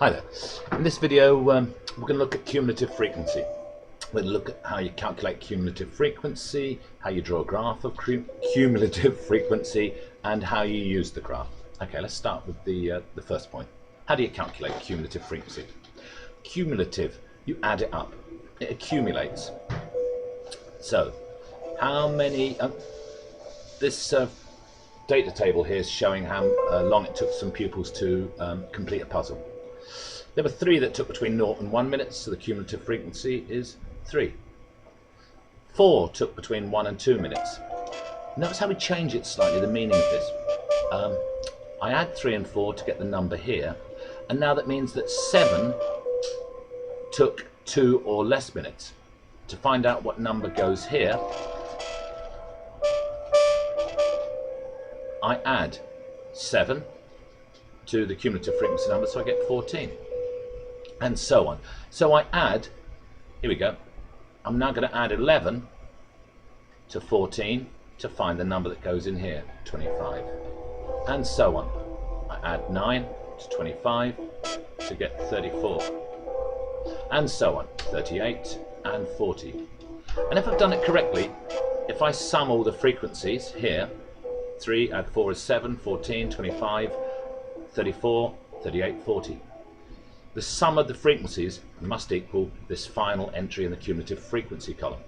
Hi there. In this video we're going to look at cumulative frequency. We're going to look at how you calculate cumulative frequency, how you draw a graph of cumulative frequency, and how you use the graph. Okay, let's start with the first point. How do you calculate cumulative frequency? Cumulative, you add it up. It accumulates. So, how many... this data table here is showing how long it took some pupils to complete a puzzle. There were 3 that took between 0 and 1 minute, so the cumulative frequency is 3. 4 took between 1 and 2 minutes. Notice how we change it slightly, the meaning of this. I add 3 and 4 to get the number here, and now that means that 7 took 2 or less minutes. To find out what number goes here, I add 7 to the cumulative frequency number, so I get 14. And so on. So I add, here we go, I'm now going to add 11 to 14 to find the number that goes in here, 25. And so on. I add 9 to 25 to get 34. And so on, 38 and 40. And if I've done it correctly, if I sum all the frequencies here, 3 add 4 is 7, 14, 25, 34, 38, 40. The sum of the frequencies must equal this final entry in the cumulative frequency column.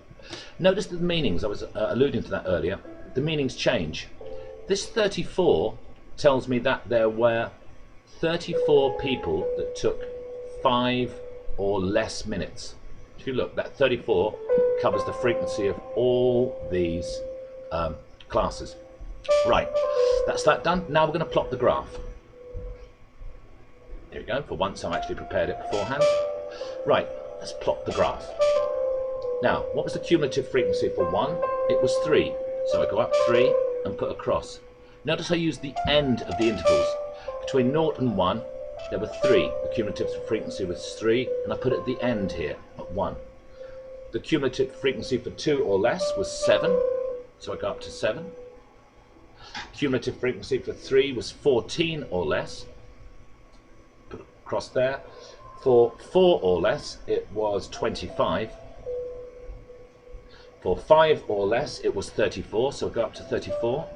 Notice that the meanings, I was alluding to that earlier, the meanings change. This 34 tells me that there were 34 people that took 5 or less minutes. If you look, that 34 covers the frequency of all these classes. Right, that's that done. Now we're going to plot the graph. Here we go, for once I've actually prepared it beforehand. Right, let's plot the graph. Now, what was the cumulative frequency for 1? It was 3. So I go up 3 and put a cross. Notice I use the end of the intervals. Between 0 and 1, there were 3. The cumulative frequency was 3, and I put it at the end here, at 1. The cumulative frequency for 2 or less was 7, so I go up to 7. Cumulative frequency for 3 was 14 or less. Put a cross there. For 4 or less, it was 25. For 5 or less, it was 34, so I go up to 34.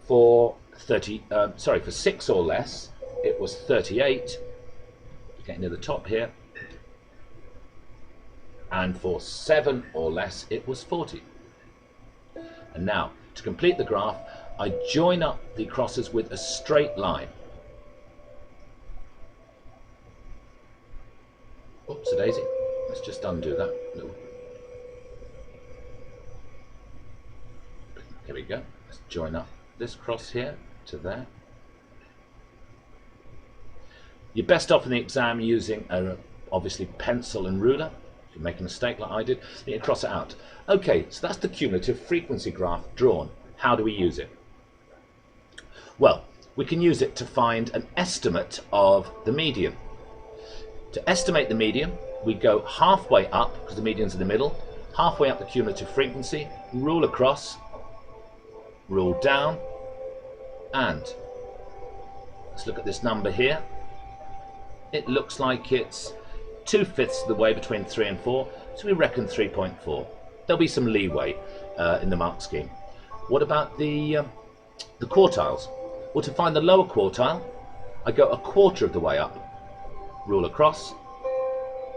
For 6 or less, it was 38. Getting near the top here. And for 7 or less, it was 40. And now, to complete the graph, I join up the crosses with a straight line. Oops, a daisy. Let's just undo that. No. Here we go. Let's join up this cross here to there. You're best off in the exam using obviously pencil and ruler. If you make a mistake like I did, you need to cross it out. Okay, so that's the cumulative frequency graph drawn. How do we use it? Well, we can use it to find an estimate of the median. To estimate the median, we go halfway up, because the median's in the middle, halfway up the cumulative frequency, rule across, rule down, and let's look at this number here. It looks like it's 2/5 of the way between 3 and 4, so we reckon 3.4. There'll be some leeway in the mark scheme. What about the quartiles? Well, to find the lower quartile, I go 1/4 of the way up. Rule across,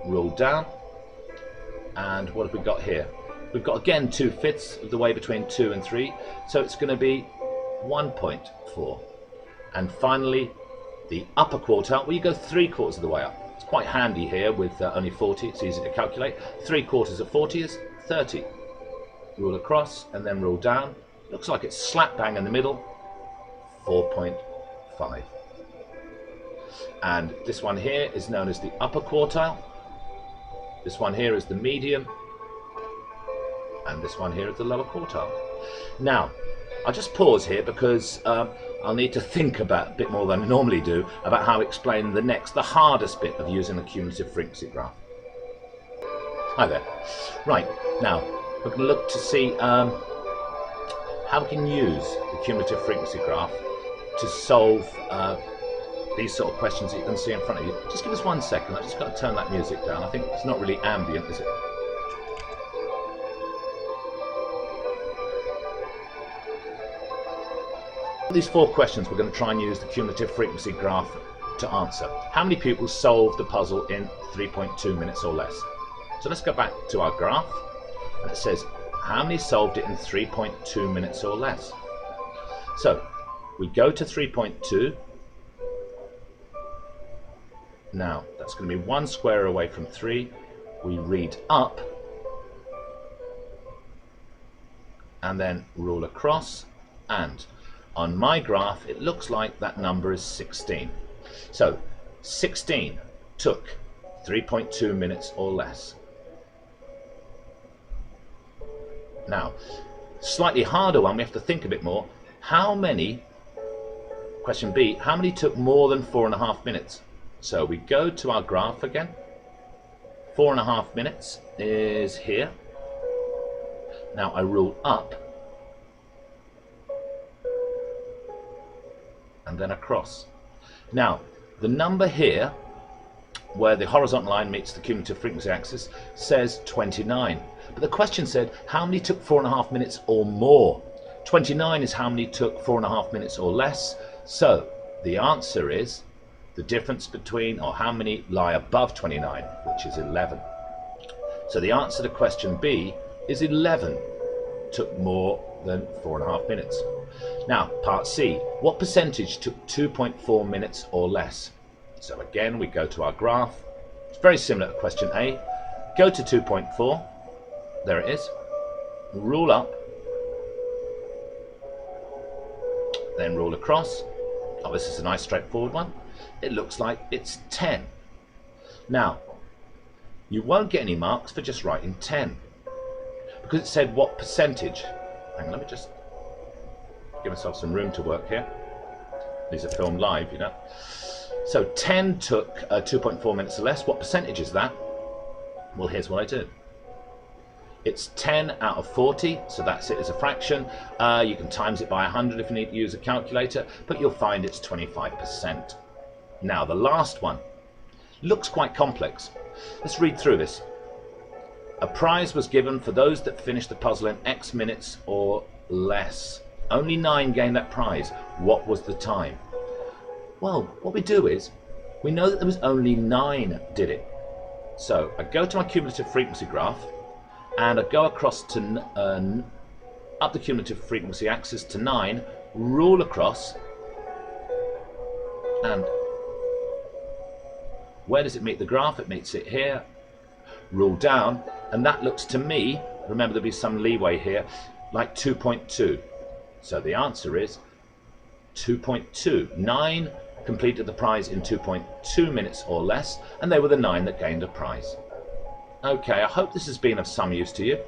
rule down, and what have we got here? We've got again 2/5 of the way between 2 and 3, so it's going to be 1.4. And finally, the upper quartile, well, you go 3/4 of the way up. It's quite handy here with only 40, it's easy to calculate. 3/4 of 40 is 30. Rule across and then rule down. Looks like it's slap bang in the middle, 4.5. And this one here is known as the upper quartile. This one here is the median. And this one here is the lower quartile. Now, I'll just pause here because I'll need to think about a bit more than I normally do about how to explain the hardest bit of using a cumulative frequency graph. Hi there. Right, now we're going to look to see how we can use the cumulative frequency graph to solve these sort of questions that you can see in front of you. Just give us 1 second. I've just got to turn that music down. I think it's not really ambient, is it? These 4 questions we're going to try and use the cumulative frequency graph to answer. How many people solved the puzzle in 3.2 minutes or less? So let's go back to our graph, and it says how many solved it in 3.2 minutes or less. So we go to 3.2. Now that's going to be 1 square away from 3. We read up and then rule across, and on my graph it looks like that number is 16. So 16 took 3.2 minutes or less. Now, slightly harder one, we have to think a bit more. How many, question B, how many took more than 4.5 minutes? So we go to our graph again. 4.5 minutes is here. Now I rule up and then across. Now the number here where the horizontal line meets the cumulative frequency axis says 29, but the question said how many took 4.5 minutes or more. 29 is how many took 4.5 minutes or less, so the answer is the difference between, or how many lie above 29, which is 11. So the answer to question B is 11 took more than 4.5 minutes. Now part C, what percentage took 2.4 minutes or less? So again we go to our graph. It's very similar to question A. Go to 2.4, there it is, rule up, then rule across. Oh, this is a nice straightforward one. It looks like it's 10. Now you won't get any marks for just writing 10 because it said what percentage. Hang on, let me just give myself some room to work here. These are filmed live, you know. So 10 took 2.4 minutes or less. What percentage is that? Well, here's what I do. It's 10 out of 40, so that's it as a fraction. You can times it by 100 if you need to use a calculator, but you'll find it's 25%. Now the last one looks quite complex. Let's read through this. A prize was given for those that finished the puzzle in X minutes or less. Only 9 gained that prize. What was the time? Well, what we do is, we know that there was only 9 did it. So I go to my cumulative frequency graph, and I go across to up the cumulative frequency axis to 9, rule across, and where does it meet the graph? It meets it here. Rule down, and that looks to me, remember there'll be some leeway here, like 2.2. So the answer is 2.2. 9 completed the prize in 2.2 minutes or less, and they were the 9 that gained a prize. Okay, I hope this has been of some use to you.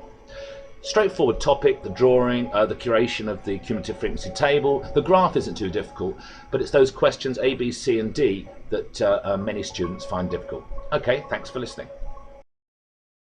Straightforward topic, the drawing, the curation of the cumulative frequency table. The graph isn't too difficult, but it's those questions A, B, C and D that many students find difficult. Okay, thanks for listening.